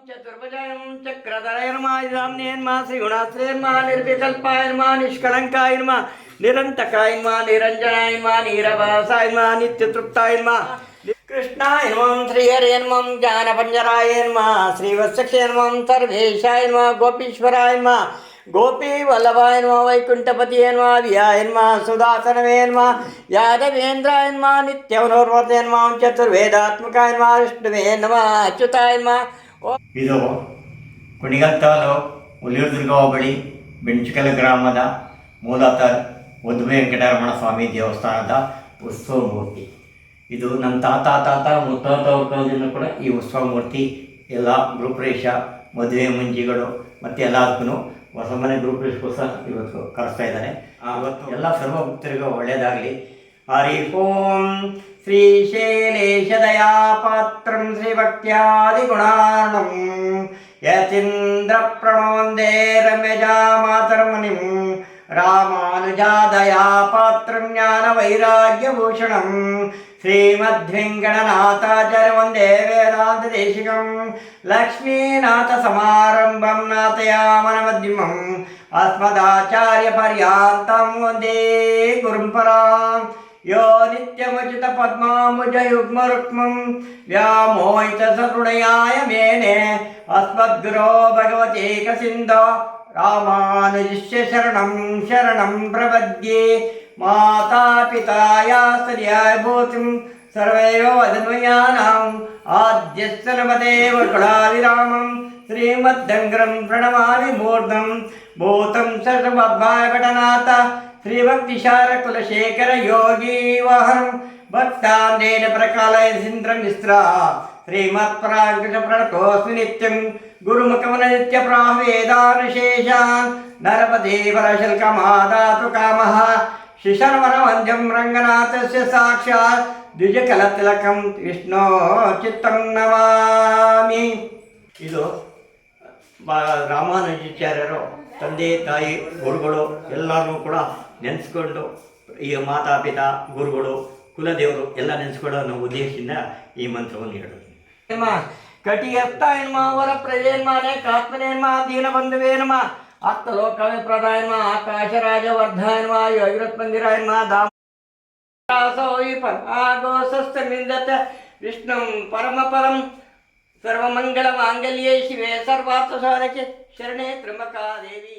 चतुर्भुजाय चक्रधराय नमः रामने नमः श्रीगुणाश्रय नमः निर्विकल्पाय नमः निष्कलंकाय नमः निरंतकाय नमः निरंजनाय नमः नीरवासाय नमः नित्यतृप्ताय नमः कृष्णाय नमः श्रीहरये नमः ज्ञानपञ्जराय नमः श्रीवत्सक्षे नमः सर्वेशाय नमः गोपीश्वराय नमः गोपी वल्लभाय नमः वैकुंठपतिये नमः विहाय नमः सुदासनवे नमः यादवेन्द्राय नमः नित्यमनोर्वते नमः चतुर्वेदात्मकाय नमः विष्णुवे नमः अच्युताय नमः। ಇದು ಕುಣಿಗಲ್ ತಾಲೂಕು ಹುಲಿಯೂರುದುರ್ಗ ಹೋಬಳಿ ಬೆಂಚಕಲ್ ಗ್ರಾಮದ ಮೂಲತಃ ಮದುವೆ ವೆಂಕಟರಮಣ ಸ್ವಾಮಿ ದೇವಸ್ಥಾನದ ಉತ್ಸವ ಮೂರ್ತಿ. ಇದು ನಮ್ಮ ತಾತ ಮುತ್ತಾತ ಕಾಲದಿಂದ ಕೂಡ ಈ ಉತ್ಸವ ಮೂರ್ತಿ ಎಲ್ಲ ಗೃಹಪ್ರವೇಶ ಮದುವೆ ಮುಂಜಿಗಳು ಮತ್ತು ಎಲ್ಲದಕ್ಕೂ ಹೊಸ ಮನೆ ಗೃಹಪ್ರವೇಶಕ್ಕೋಸ್ಕರ ಇವತ್ತು ಕರೆಸ್ತಾ ಇದ್ದಾರೆ. ಇವತ್ತು ಎಲ್ಲ ಸರ್ವ ಭಕ್ತರಿಗೂ ಒಳ್ಳೆಯದಾಗಲಿ. ಹರಿ ಓಂ श्रीशैलेशदयापात्रं श्रीभक्त्यादिगुणार्णं यतीन्द्रप्रणोन्दे रम्यजामातर्मणिं रामानुजादयापात्रं ज्ञानवैराग्यभूषणं श्रीमद्वेङ्कटनाथाचार्य वन्दे वेदान्तदेशिकं लक्ष्मीनाथसमारम्भं नाथयामनमध्यमम् अस्मदाचार्यपर्यन्तं वन्दे गुरुं पराम् यो नित्यमुचित पद्मामुजयुग्मरुक्मं व्यामोहितसहृदयाय मेने अस्मद्गुरो भगवतेकसिन्धो रामानुजस्य शरणं प्रपद्ये. मातापितायास्तनयाय भूतिं सर्वैव वदन्वयानाम् आद्यस्य नमदेव कुलाविरामं श्रीमद्दङ्ग्रं प्रणमामि मूर्धं भूतं सर्वभद्भाय भटनाथ श्रीभक्तिशार कुलशेखर योगी वाहन भक्तांदेन प्रकालय सिंद्रमिस्रा श्रीमत्परांकृत प्रणतोस्मि नित्यं गुरुमुखमन नित्य प्रावेदानुशेषान् नरपदे परशल्कमादातु कामः शिशर्वनवन्द्यं रङ्गनाथस्य साक्षात् द्विजकलतिलकं विष्णो चित्तं नमामि. ಇದು ರಾಮಾನುಜಾಚಾರ್ಯರು ತಂದೆ ತಾಯಿ ಗುರುಗಳು ಎಲ್ಲರೂ ಕೂಡ ನೆನೆಸ್ಕೊಂಡು ಈ ಮಾತಾಪಿತಾ ಗುರುಗಳು ಕುಲದೇವರು ಎಲ್ಲ ನೆನೆಸ್ಕೊಳ್ಳೋ ಅನ್ನೋ ಉದ್ದೇಶದಿಂದ ಈ ಮಂತ್ರವನ್ನು ಹೇಳೋದು. ಕಟಿಯಸ್ಥಾಯ ನಮಃ ವರ ಪ್ರಜೇನ್ಮಾನೆ ಕಾತ್ಮನೇ ನಮಃ ದೀನಬಂಧುವೇ ನಮಃ ಆತ್ಮಲೋಕವೇ ಪ್ರದಾಯ ನಮಃ ಆಕಾಶರಾಜ ವರ್ಧಾಯ ನಮಃ ಯೋಗಿರತ್ಮಂದಿರಾಯ ನಮಃ ಧಾಮೋಸ್ತಮಿಂದತ ವಿಷ್ಣುಂ ಪರಮಪರಂ ಸರ್ವಮಂಗಲ ಮಾಂಗಲ್ಯೇ ಶಿವೆ ಸರ್ವಾರ್ಥಸಾಧಕೆ ಶರಣೆ ತ್ರ್ಯಂಬಕಾ ದೇವಿ.